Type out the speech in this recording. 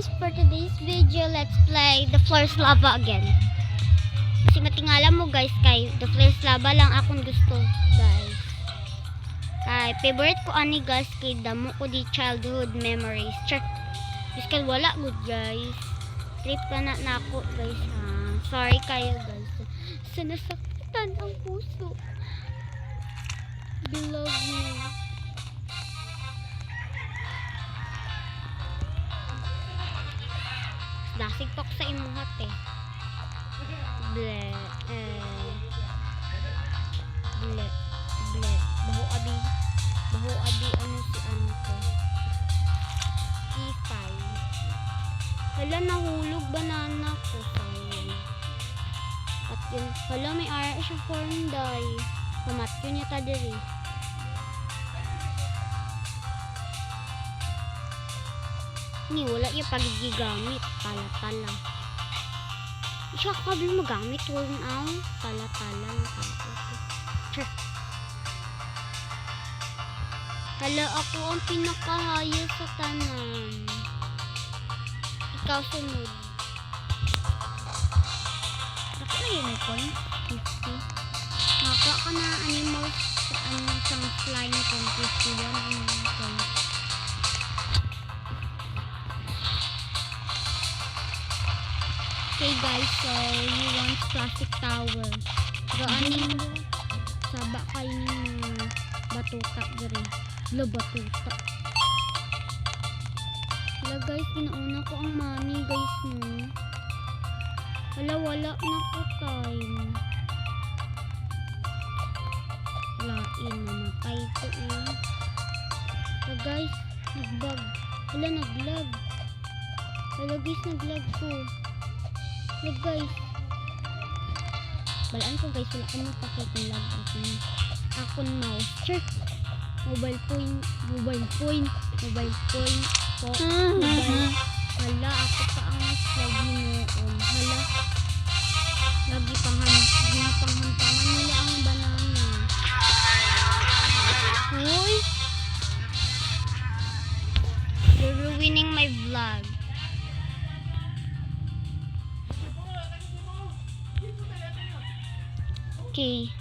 guys, for today's video, let's play The Floor's Lava again. Kasi matingala mo guys, kay The Floor's Lava lang akong gusto guys. Kay favorite ko ani guys, kay damo ko di childhood memories. Check. Biskal wala good guys. Trip ka na ako guys ha. Sorry kayo guys. Sinasaktan ang puso. Below me. Dasig tok sa imuhat eh. Ble. Ble. Ble. Baho abi. Baho abi ano si Anto. E5. Hala nahulog banana ko sayang. At yun. Hala may ara siya fornday. Pamatyo niya ta diri. Ni wala yung pagigamit tala-tala siya kabel magamit turn out tala-tala hala ako ang pinakahaya sa tanan ikaw sunod ako na yun kon 50 maka ka na animals sa ano sang slime kon 51 kon. Okay guys, so you want plastic tower. Gaanin saba kayo ng batutak diri. Lo batutak. Wala guys, pinauna ko ang mami guys no. Wala na ko time. Lain namatay ko eh. So guys, nagbag. Wala naglag. Wala guys, naglag ko. Lag guys. Balaan ko guys, wala akong napakit ng lag akong mouse. Sure. Mobile point po. Mobile. Hala, ako pa ang lagi noon. Hala. Lagi panghantangan nila ang banana. Hoy. You're ruining my vlog. Okay.